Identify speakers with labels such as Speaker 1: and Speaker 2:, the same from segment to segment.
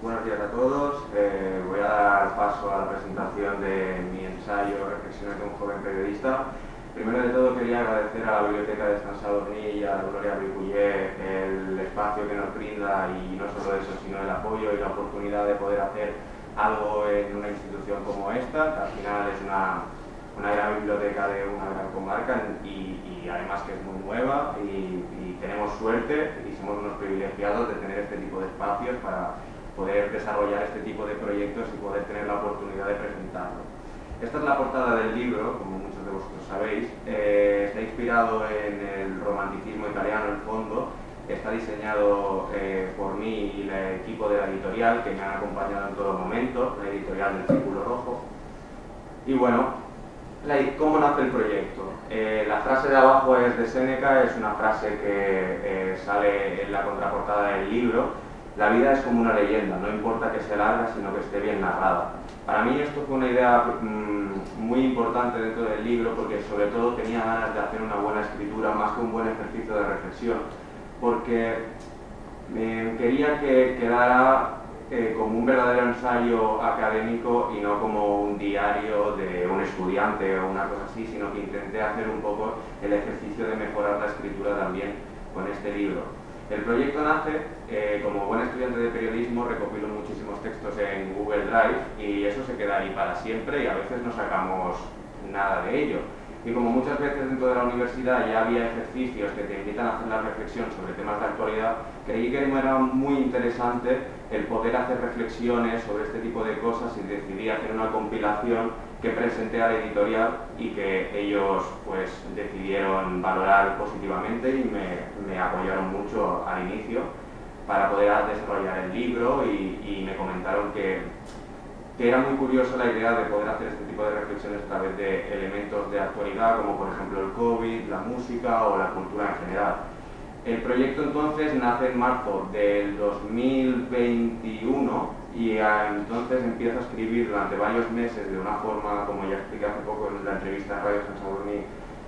Speaker 1: Buenos días a todos. Voy a dar paso a la presentación de mi ensayo Reflexiones de un joven periodista. Primero de todo quería agradecer a la Biblioteca de San Sadurní y a Gloria Briculler el espacio que nos brinda, y no solo eso, sino el apoyo y la oportunidad de poder hacer algo en una institución como esta, que al final es una gran biblioteca de una gran comarca y además que es muy nueva y tenemos suerte y somos unos privilegiados de tener este tipo de espacios para poder desarrollar este tipo de proyectos y poder tener la oportunidad de presentarlo. Esta es la portada del libro, como muchos de vosotros sabéis. Está inspirado en el romanticismo italiano, el fondo. Está diseñado por mí y el equipo de la editorial, que me han acompañado en todo momento, la editorial del Círculo Rojo. Y bueno, ¿cómo nace el proyecto? La frase de abajo es de Séneca, es una frase que sale en la contraportada del libro. La vida es como una leyenda, no importa que sea larga, sino que esté bien narrada. Para mí esto fue una idea muy importante dentro del libro, porque sobre todo tenía ganas de hacer una buena escritura, más que un buen ejercicio de reflexión, porque quería que quedara como un verdadero ensayo académico y no como un diario de un estudiante o una cosa así, sino que intenté hacer un poco el ejercicio de mejorar la escritura también con este libro. El proyecto nace, como buen estudiante de periodismo, recopilo muchísimos textos en Google Drive y eso se queda ahí para siempre y a veces no sacamos nada de ello. Y como muchas veces dentro de la universidad ya había ejercicios que te invitan a hacer la reflexión sobre temas de actualidad, creí que era muy interesante el poder hacer reflexiones sobre este tipo de cosas y decidí hacer una compilación que presenté a la editorial y que ellos pues decidieron valorar positivamente y me apoyaron mucho al inicio para poder desarrollar el libro y me comentaron que era muy curiosa la idea de poder hacer este tipo de reflexiones a través de elementos de actualidad, como por ejemplo el COVID, la música o la cultura en general. El proyecto entonces nace en marzo del 2021 y entonces empiezo a escribir durante varios meses de una forma, como ya expliqué hace poco en la entrevista de Radio San Sadurní,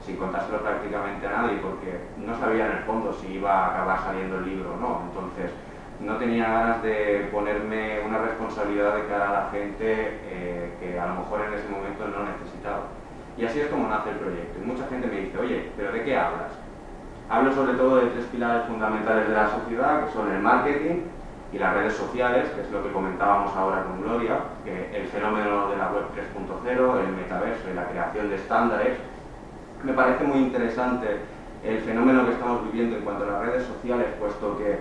Speaker 1: sin contárselo prácticamente a nadie, porque no sabía en el fondo si iba a acabar saliendo el libro o no. Entonces no tenía ganas de ponerme una responsabilidad de cara a la gente que a lo mejor en ese momento no necesitaba. Y así es como nace el proyecto. Y mucha gente me dice, oye, ¿pero de qué hablas? Hablo sobre todo de tres pilares fundamentales de la sociedad, que son el marketing y las redes sociales, que es lo que comentábamos ahora con Gloria, que el fenómeno de la web 3.0, el metaverso y la creación de estándares. Me parece muy interesante el fenómeno que estamos viviendo en cuanto a las redes sociales, puesto que,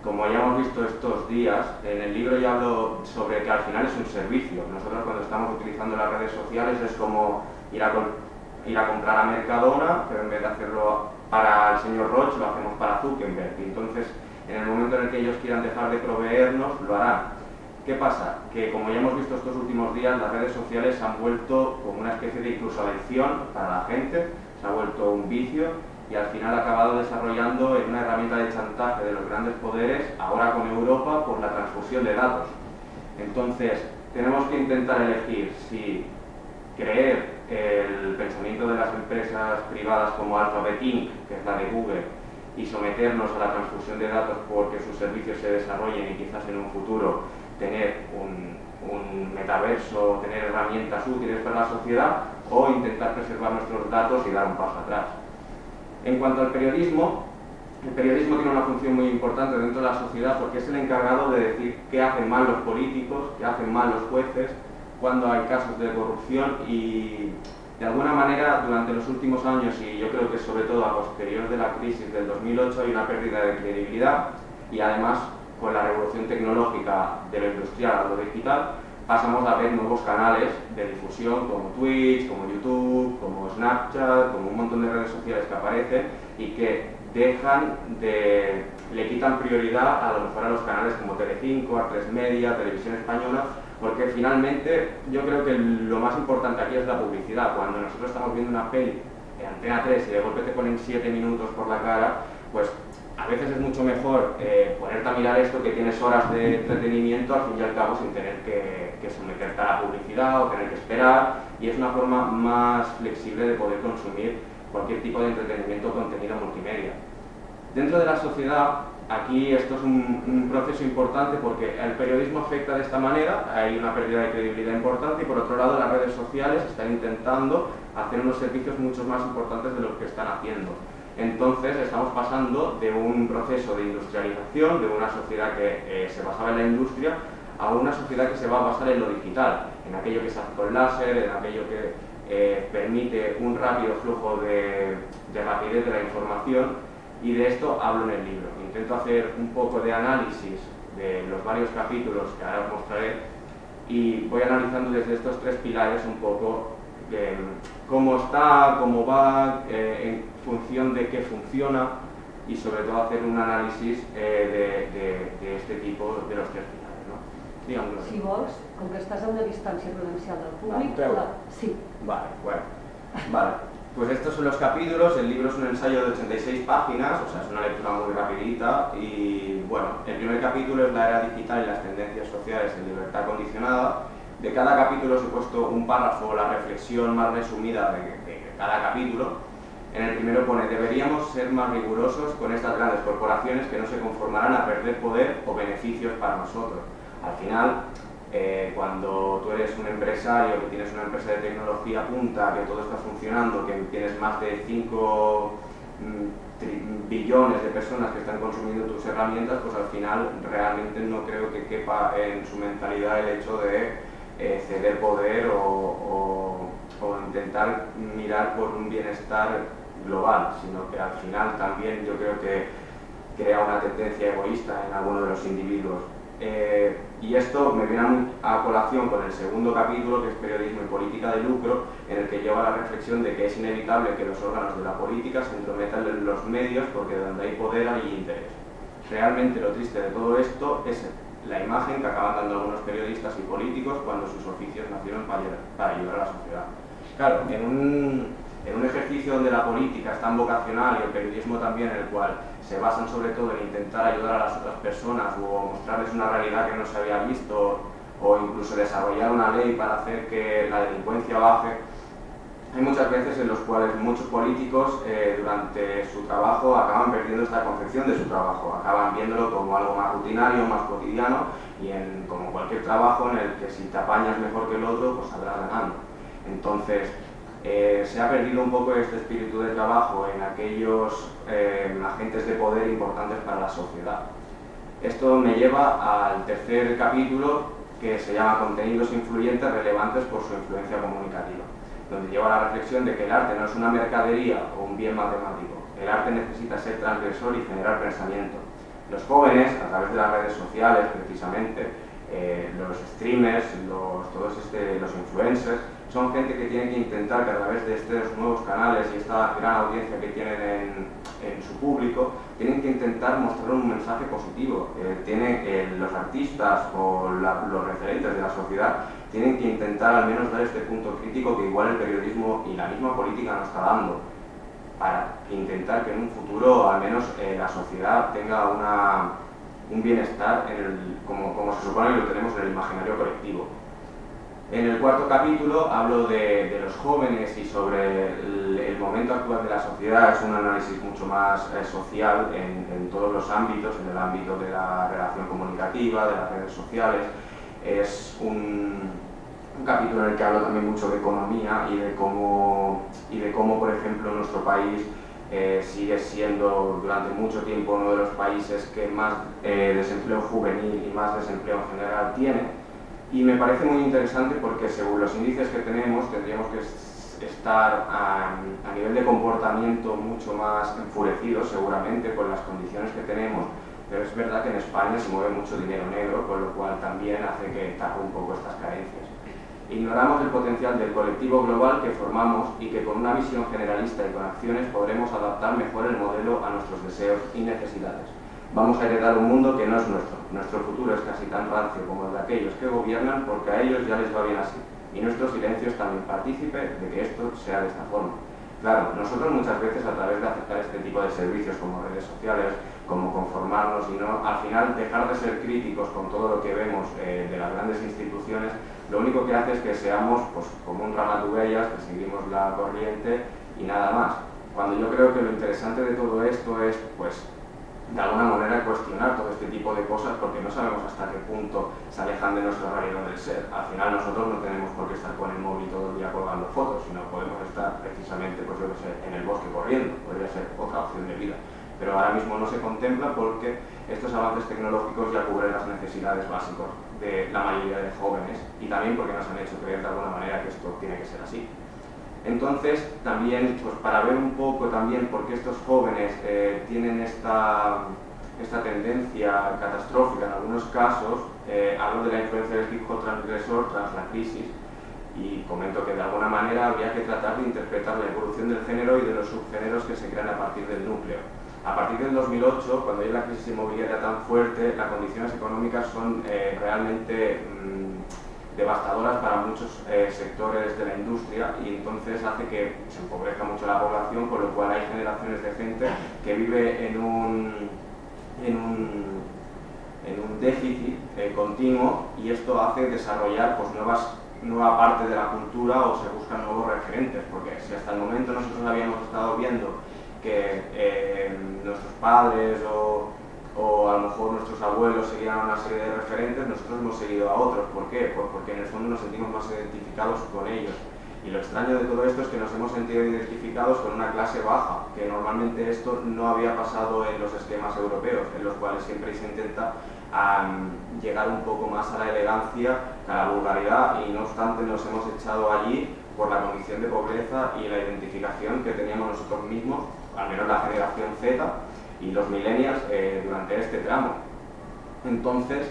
Speaker 1: como ya hemos visto estos días, en el libro ya hablo sobre que al final es un servicio. Nosotros cuando estamos utilizando las redes sociales es como ir a comprar a Mercadona, pero en vez de hacerlo para el señor Roche lo hacemos para Zuckerberg. Y entonces, en el momento en el que ellos quieran dejar de proveernos, lo harán. ¿Qué pasa? Que como ya hemos visto estos últimos días, las redes sociales se han vuelto como una especie de incluso adicción para la gente, se ha vuelto un vicio y al final ha acabado desarrollando en una herramienta de chantaje de los grandes poderes, ahora con Europa, por la transfusión de datos. Entonces, tenemos que intentar elegir si creer el pensamiento de las empresas privadas como Alphabet Inc., que es la de Google, y someternos a la transfusión de datos porque sus servicios se desarrollen y quizás en un futuro tener un metaverso, tener herramientas útiles para la sociedad, o intentar preservar nuestros datos y dar un paso atrás. En cuanto al periodismo, el periodismo tiene una función muy importante dentro de la sociedad porque es el encargado de decir qué hacen mal los políticos, qué hacen mal los jueces, cuando hay casos de corrupción y de alguna manera durante los últimos años, y yo creo que sobre todo a posterior de la crisis del 2008, hay una pérdida de credibilidad y además con la revolución tecnológica de lo industrial a lo digital pasamos a ver nuevos canales de difusión como Twitch, como YouTube, como Snapchat, como un montón de redes sociales que aparecen y que le quitan prioridad a lo mejor a los canales como Telecinco, A3 Media, Televisión Española, porque finalmente yo creo que lo más importante aquí es la publicidad. Cuando nosotros estamos viendo una peli en Antena 3 y de golpe te ponen 7 minutos por la cara, pues a veces es mucho mejor ponerte a mirar esto que tienes horas de entretenimiento al fin y al cabo sin tener que someterte a la publicidad o tener que esperar, y es una forma más flexible de poder consumir cualquier tipo de entretenimiento o contenido multimedia. Dentro de la sociedad aquí esto es un proceso importante porque el periodismo afecta de esta manera, hay una pérdida de credibilidad importante y por otro lado las redes sociales están intentando hacer unos servicios mucho más importantes de lo que están haciendo. Entonces estamos pasando de un proceso de industrialización, de una sociedad que se basaba en la industria, a una sociedad que se va a basar en lo digital, en aquello que se hace con láser, en aquello que permite un rápido flujo de rapidez de la información, y de esto hablo en el libro. Intento hacer un poco de análisis de los varios capítulos que ahora os mostraré y voy analizando desde estos tres pilares un poco cómo está, cómo va, en función de qué funciona y sobre todo hacer un análisis de este tipo de los tres pilares, ¿no? Díganlo.
Speaker 2: Si vols, com que estàs a una distància prudencial del públic...
Speaker 1: Sí. Vale, bueno. Vale. Pues estos son los capítulos, el libro es un ensayo de 86 páginas, o sea, es una lectura muy rapidita y bueno, el primer capítulo es la era digital y las tendencias sociales en libertad condicionada. De cada capítulo os he puesto un párrafo, la reflexión más resumida de cada capítulo. En el primero pone, deberíamos ser más rigurosos con estas grandes corporaciones que no se conformarán a perder poder o beneficios para nosotros. Al final, cuando tú eres un empresario, que tienes una empresa de tecnología punta, que todo está funcionando, que tienes más de 5 billones de personas que están consumiendo tus herramientas, pues al final realmente no creo que quepa en su mentalidad el hecho de ceder poder o intentar mirar por un bienestar global, sino que al final también yo creo que crea una tendencia egoísta en alguno de los individuos. Y esto me viene a colación con el segundo capítulo, que es Periodismo y Política de Lucro, en el que lleva la reflexión de que es inevitable que los órganos de la política se entrometan en los medios porque donde hay poder hay interés. Realmente lo triste de todo esto es la imagen que acaban dando algunos periodistas y políticos cuando sus oficios nacieron para ayudar a la sociedad. Claro, en un ejercicio donde la política es tan vocacional y el periodismo también, en el cual se basan sobre todo en intentar ayudar a las otras personas o mostrarles una realidad que no se había visto o incluso desarrollar una ley para hacer que la delincuencia baje, hay muchas veces en los cuales muchos políticos durante su trabajo acaban perdiendo esta concepción de su trabajo, acaban viéndolo como algo más rutinario, más cotidiano y como cualquier trabajo en el que si te apañas mejor que el otro, pues saldrás ganando. Entonces, se ha perdido un poco este espíritu de trabajo en aquellos agentes de poder importantes para la sociedad. Esto me lleva al tercer capítulo, que se llama Contenidos influyentes relevantes por su influencia comunicativa, donde lleva la reflexión de que el arte no es una mercadería o un bien matemático. El arte necesita ser transgresor y generar pensamiento. Los jóvenes, a través de las redes sociales precisamente, los streamers, los influencers, son gente que tiene que intentar que a través de estos nuevos canales y esta gran audiencia que tienen en su público, tienen que intentar mostrar un mensaje positivo. Los artistas o los referentes de la sociedad tienen que intentar al menos dar este punto crítico que igual el periodismo y la misma política nos está dando, para intentar que en un futuro al menos la sociedad tenga un bienestar como se supone que lo tenemos en el imaginario colectivo. En el cuarto capítulo hablo de los jóvenes y sobre el momento actual de la sociedad. Es un análisis mucho más social en todos los ámbitos, en el ámbito de la relación comunicativa, de las redes sociales. Es un capítulo en el que hablo también mucho de economía y de cómo por ejemplo, nuestro país sigue siendo durante mucho tiempo uno de los países que más desempleo juvenil y más desempleo en general tiene. Y me parece muy interesante porque según los índices que tenemos tendríamos que estar a nivel de comportamiento mucho más enfurecidos seguramente con las condiciones que tenemos, pero es verdad que en España se mueve mucho dinero negro, con lo cual también hace que tape un poco estas carencias. Ignoramos el potencial del colectivo global que formamos y que con una visión generalista y con acciones podremos adaptar mejor el modelo a nuestros deseos y necesidades. Vamos a heredar un mundo que no es nuestro. Nuestro futuro es casi tan rancio como el de aquellos que gobiernan porque a ellos ya les va bien así. Y nuestro silencio es también partícipe de que esto sea de esta forma. Claro, nosotros muchas veces a través de aceptar este tipo de servicios como redes sociales, como conformarnos y no, al final dejar de ser críticos con todo lo que vemos de las grandes instituciones, lo único que hace es que seamos pues, como un ramatubellas, que seguimos la corriente y nada más. Cuando yo creo que lo interesante de todo esto es pues de alguna manera cuestionar todo este tipo de cosas, porque no sabemos hasta qué punto se alejan de nuestra realidad del ser. Al final nosotros no tenemos por qué estar con el móvil todo el día colgando fotos, sino podemos estar precisamente, pues yo que sé, en el bosque corriendo, podría ser otra opción de vida. Pero ahora mismo no se contempla porque estos avances tecnológicos ya cubren las necesidades básicas de la mayoría de jóvenes, y también porque nos han hecho creer de alguna manera que esto tiene que ser así. Entonces, también, pues para ver un poco también por qué estos jóvenes tienen esta tendencia catastrófica en algunos casos, hablo de la influencia del hip hop transgresor tras la crisis, y comento que de alguna manera habría que tratar de interpretar la evolución del género y de los subgéneros que se crean a partir del núcleo. A partir del 2008, cuando hay la crisis inmobiliaria tan fuerte, las condiciones económicas son realmente devastadoras para muchos sectores de la industria, y entonces hace que se empobrezca mucho la población, con lo cual hay generaciones de gente que vive en un déficit continuo, y esto hace desarrollar pues, nueva parte de la cultura, o se buscan nuevos referentes, porque si hasta el momento nosotros habíamos estado viendo que nuestros padres o a lo mejor nuestros abuelos seguían una serie de referentes, nosotros hemos seguido a otros. ¿Por qué? Pues porque en el fondo nos sentimos más identificados con ellos. Y lo extraño de todo esto es que nos hemos sentido identificados con una clase baja, que normalmente esto no había pasado en los esquemas europeos, en los cuales siempre se intenta llegar un poco más a la elegancia que a la vulgaridad, y no obstante nos hemos echado allí por la condición de pobreza y la identificación que teníamos nosotros mismos, al menos la generación Z y los millennials, durante este tramo. Entonces,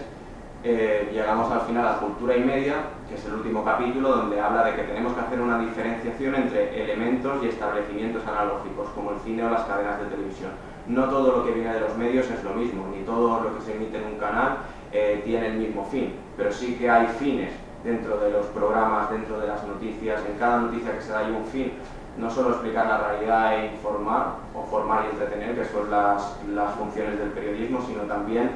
Speaker 1: llegamos al final a Cultura y Media, que es el último capítulo, donde habla de que tenemos que hacer una diferenciación entre elementos y establecimientos analógicos, como el cine o las cadenas de televisión. No todo lo que viene de los medios es lo mismo, ni todo lo que se emite en un canal tiene el mismo fin, pero sí que hay fines dentro de los programas, dentro de las noticias. En cada noticia que se da hay un fin, no solo explicar la realidad e informar, o formar y entretener, que son las funciones del periodismo, sino también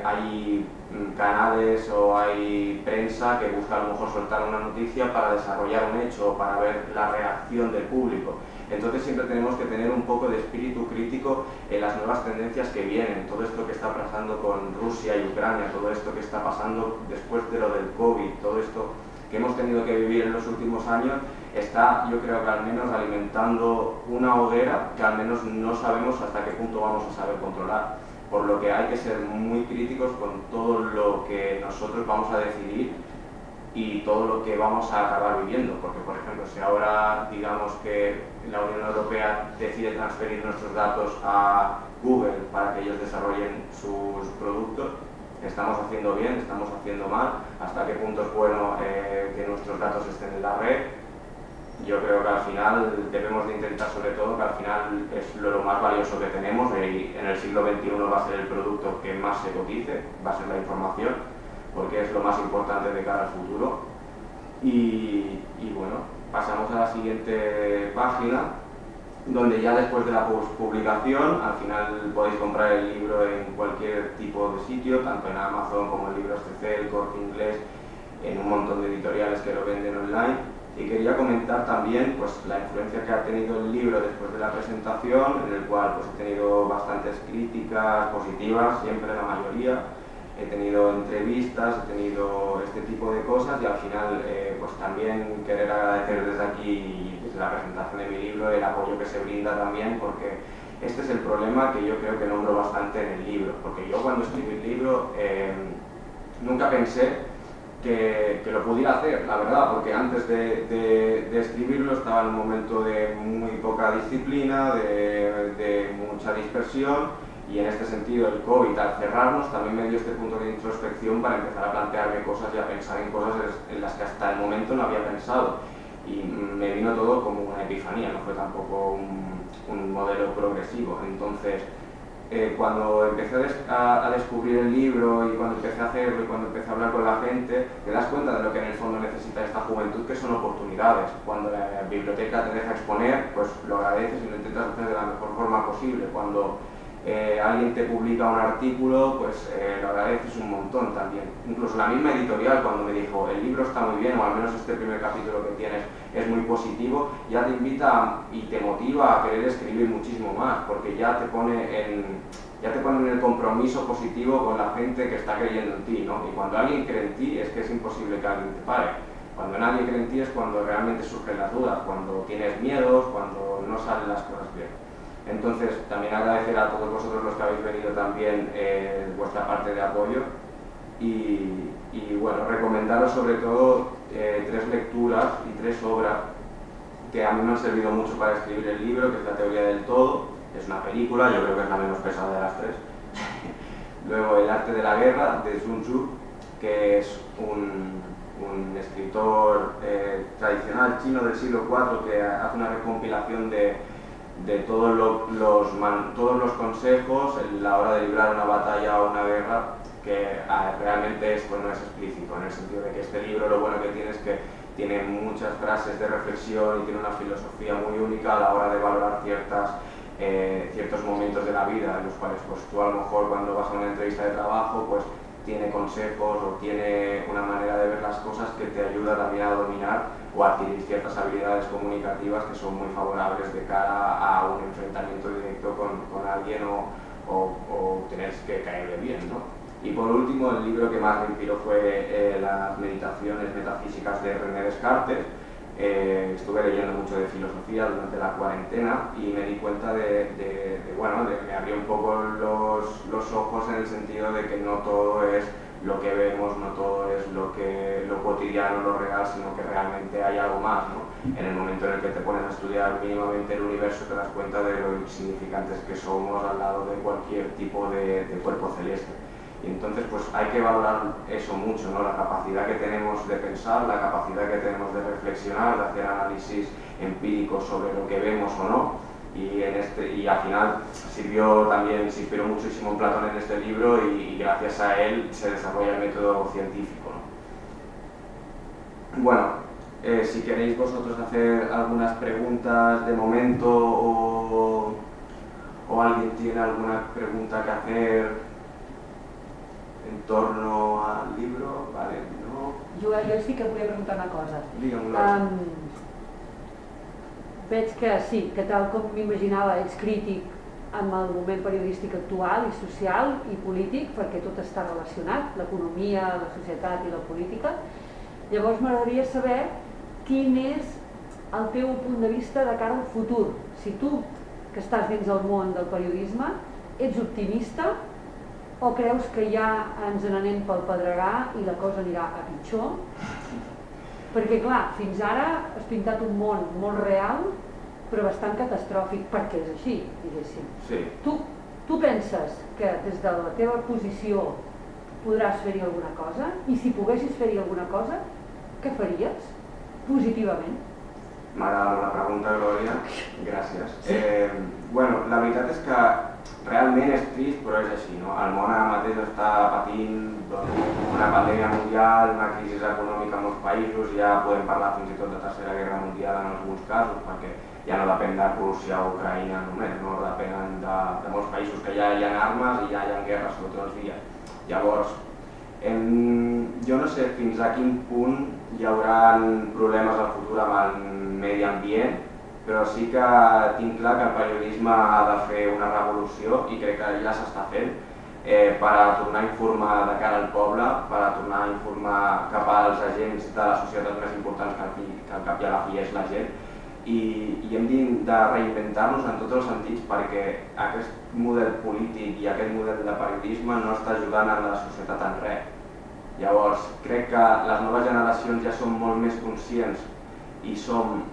Speaker 1: hay canales o hay prensa que busca a lo mejor soltar una noticia para desarrollar un hecho o para ver la reacción del público. Entonces siempre tenemos que tener un poco de espíritu crítico en las nuevas tendencias que vienen, todo esto que está pasando con Rusia y Ucrania, todo esto que está pasando después de lo del COVID, todo esto que hemos tenido que vivir en los últimos años, está, yo creo que al menos alimentando una hoguera que al menos no sabemos hasta qué punto vamos a saber controlar. Por lo que hay que ser muy críticos con todo lo que nosotros vamos a decidir y todo lo que vamos a acabar viviendo, porque por ejemplo si ahora digamos que la Unión Europea decide transferir nuestros datos a Google para que ellos desarrollen sus productos, ¿estamos haciendo bien? ¿Estamos haciendo mal? ¿Hasta qué punto es bueno que nuestros datos estén en la red? Yo creo que al final debemos de intentar, sobre todo, que al final es lo más valioso que tenemos, y en el siglo XXI va a ser el producto que más se cotice, va a ser la información, porque es lo más importante de cara al futuro. Y bueno, pasamos a la siguiente página, donde ya después de la publicación, al final podéis comprar el libro en cualquier tipo de sitio, tanto en Amazon como en Libros CC, el Corte Inglés, en un montón de editoriales que lo venden online. Y quería comentar también pues, la influencia que ha tenido el libro después de la presentación, en el cual pues, he tenido bastantes críticas positivas, siempre la mayoría. He tenido entrevistas, he tenido este tipo de cosas, y al final pues también querer agradecer desde aquí, desde la presentación de mi libro, el apoyo que se brinda también, porque este es el problema que yo creo que nombro bastante en el libro, porque yo cuando escribí el libro nunca pensé que lo pudiera hacer, la verdad, porque antes de escribirlo estaba en un momento de muy poca disciplina, de mucha dispersión, y en este sentido el COVID, al cerrarnos, también me dio este punto de introspección para empezar a plantearme cosas y a pensar en cosas en las que hasta el momento no había pensado, y me vino todo como una epifanía, no fue tampoco un modelo progresivo. Entonces cuando empecé a descubrir el libro, y cuando empecé a hacerlo, y cuando empecé a hablar con la gente, te das cuenta de lo que en el fondo necesita esta juventud, que son oportunidades. Cuando la biblioteca te deja exponer, pues lo agradeces y lo intentas hacer de la mejor forma posible. Cuando alguien te publica un artículo, pues lo agradeces un montón también. Incluso la misma editorial, cuando me dijo el libro está muy bien, o al menos este primer capítulo que tienes es muy positivo, ya te invita y te motiva a querer escribir muchísimo más, porque ya te pone ya te ponen el compromiso positivo con la gente que está creyendo en ti, ¿no? Y cuando alguien cree en ti es que es imposible que alguien te pare. Cuando nadie cree en ti es cuando realmente surgen las dudas, cuando tienes miedos, cuando no salen las cosas bien. Entonces, también agradecer a todos vosotros los que habéis venido también vuestra parte de apoyo y bueno, recomendaros sobre todo 3 lecturas y 3 obras que a mí me han servido mucho para escribir el libro, que es La teoría del todo, es una película, yo creo que es la menos pesada de las 3. Luego El arte de la guerra, de Sun Tzu, que es un escritor tradicional chino del siglo IV que hace una recompilación de todos los consejos en la hora de librar una batalla o una guerra, que realmente esto no es explícito, en el sentido de que este libro lo bueno que tiene es que tiene muchas frases de reflexión y tiene una filosofía muy única a la hora de valorar ciertos momentos de la vida, en los cuales pues, tú a lo mejor cuando vas a una entrevista de trabajo pues tiene consejos o tiene una manera de ver las cosas que te ayuda también a dominar o a adquirir ciertas habilidades comunicativas que son muy favorables de cara a un enfrentamiento directo con alguien o tener que caerle bien, ¿no? Y por último, el libro que más me inspiró fue Las meditaciones metafísicas de René Descartes. Estuve leyendo mucho de filosofía durante la cuarentena y me di cuenta me abrió un poco los ojos en el sentido de que no todo es lo que vemos, no todo es lo cotidiano, lo real, sino que realmente hay algo más, ¿no? En el momento en el que te pones a estudiar mínimamente el universo te das cuenta de lo insignificantes que somos al lado de cualquier tipo de cuerpo celeste. Y entonces pues hay que valorar eso mucho, ¿no? La capacidad que tenemos de pensar, la capacidad que tenemos de reflexionar, de hacer análisis empíricos sobre lo que vemos o no. Y al final se inspiró muchísimo en Platón en este libro y gracias a él se desarrolla el método científico, ¿no? Bueno, si queréis vosotros hacer algunas preguntas de momento o alguien tiene alguna pregunta que hacer en torno al libro, vale, no?
Speaker 2: Jo sí que volia preguntar una cosa.
Speaker 1: Digue'm-ho.
Speaker 2: Veig que sí, que tal com m'imaginava ets crític amb el moment periodístic actual i social i polític, perquè tot està relacionat, l'economia, la societat i la política. Llavors m'agradaria saber quin és el teu punt de vista de cara al futur. Si tu, que estàs dins el món del periodisme, ets optimista o creus que ja ens n'anem pel pedregar i la cosa anirà a pitjor? Perquè, clar, fins ara has pintat un món molt real, però bastant catastròfic, perquè és així, diguéssim.
Speaker 1: Sí.
Speaker 2: Tu penses que des de la teva posició podràs fer-hi alguna cosa? I si poguessis fer-hi alguna cosa, què faries? Positivament?
Speaker 1: M'agrada la pregunta, Glòria. Gràcies. Bueno, la veritat és que realment és trist, però és així, no? El món ara mateix està patint una pandèmia mundial, una crisi econòmica en molts països, ja podem parlar fins i tot de tercera guerra mundial en alguns casos, perquè ja no depèn de Rússia o Ucraïna només, no? Depenen de molts països que ja hi ha armes i ja hi ha guerres tots els dies. Llavors, jo no sé fins a quin punt hi haurà problemes al futur amb el medi ambient, però sí que tinc clar que el periodisme ha de fer una revolució i crec que ja s'està fent per a tornar a informar de cara al poble, per a tornar a informar cap als agents de la societat més importants que al cap i a la fi és la gent i hem de reinventar-nos en tots els sentits perquè aquest model polític i aquest model de periodisme no està ajudant a la societat en res. Llavors, crec que les noves generacions ja són molt més conscients y son,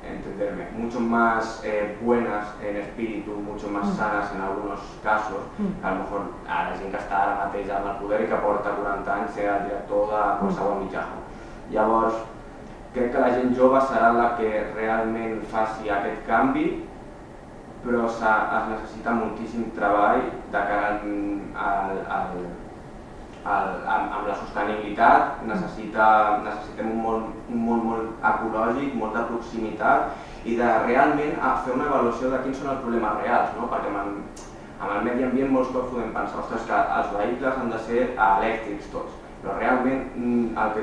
Speaker 1: entenderme, mucho más buenas en espíritu, mucho más sanas en algunos casos, que a lo mejor a la gent que està ara mateix amb el poder i que porta 40 anys ser el director de qualsevol mitjà. Llavors, crec que la gent jove serà la que realment faci aquest canvi, però es necessita moltíssim treball de cara amb la sostenibilitat, necessitem un món molt ecològic, molta proximitat i de realment fer una avaluació de quins són els problemes reals, no? Perquè amb el medi ambient molts cops podem pensar que els vehicles han de ser elèctrics tots, però realment el que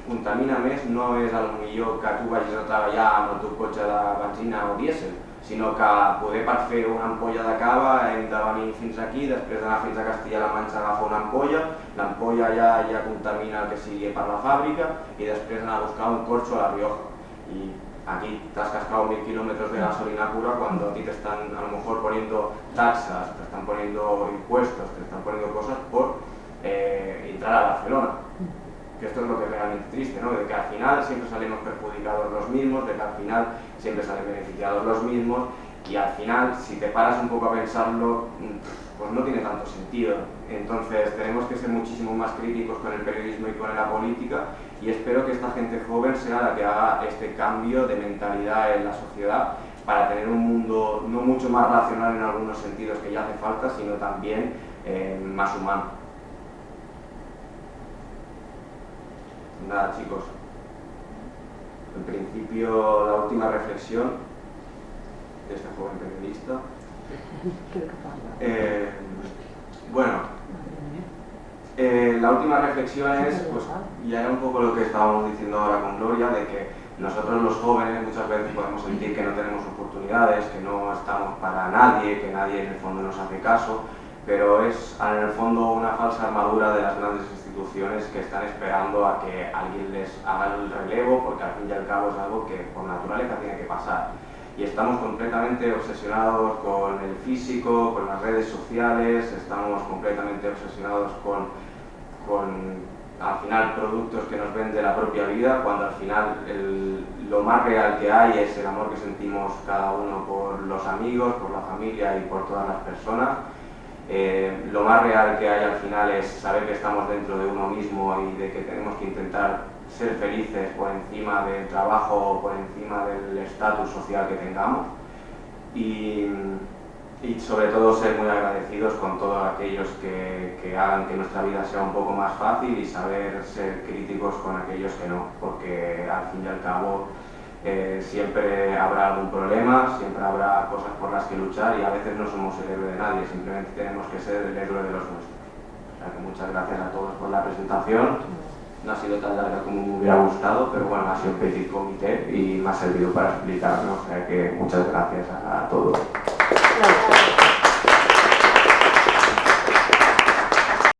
Speaker 1: contamina més no és el millor que tu vagis a treballar amb el teu cotxe de benzina o dièsel, sinó que poder per fer una ampolla de cava hem de venir fins aquí, després d'anar fins a Castilla-La Manxa a agafar una ampolla, l'ampolla ja contamina el que sigui per la fàbrica i després anar a buscar un corcho a La Rioja. Y aquí te has cascado 1000 kilómetros de gasolina pura cuando a ti te están a lo mejor poniendo taxas, te están poniendo impuestos, te están poniendo cosas por entrar a Barcelona. Que esto es lo que es realmente triste, ¿no? De que al final siempre salimos perjudicados los mismos, de que al final siempre salen beneficiados los mismos y al final, si te paras un poco a pensarlo, pues no tiene tanto sentido. Entonces tenemos que ser muchísimo más críticos con el periodismo y con la política y espero que esta gente joven sea la que haga este cambio de mentalidad en la sociedad para tener un mundo no mucho más racional en algunos sentidos que ya hace falta, sino también más humano. Nada, chicos, en principio la última reflexión de este joven periodista. La última reflexión es, pues ya era un poco lo que estábamos diciendo ahora con Gloria, de que nosotros los jóvenes muchas veces podemos sentir que no tenemos oportunidades, que no estamos para nadie, que nadie en el fondo nos hace caso, pero es en el fondo una falsa armadura de las grandes instituciones que están esperando a que alguien les haga el relevo, porque al fin y al cabo es algo que por naturaleza tiene que pasar. Y estamos completamente obsesionados con el físico, con las redes sociales, estamos completamente obsesionados con al final productos que nos vende la propia vida, cuando al final lo más real que hay es el amor que sentimos cada uno por los amigos, por la familia y por todas las personas. Lo más real que hay al final es saber que estamos dentro de uno mismo y de que tenemos que intentar ser felices por encima del trabajo o por encima del estatus social que tengamos y sobre todo ser muy agradecidos con todos aquellos que hagan que nuestra vida sea un poco más fácil y saber ser críticos con aquellos que no, porque al fin y al cabo siempre habrá algún problema, siempre habrá cosas por las que luchar y a veces no somos el héroe de nadie, simplemente tenemos que ser el héroe de los nuestros. O sea que muchas gracias a todos por la presentación. No ha sido tan larga como me hubiera gustado, pero bueno, ha sido un petit comité y me ha servido para explicarlo, o sea que muchas gracias a todos.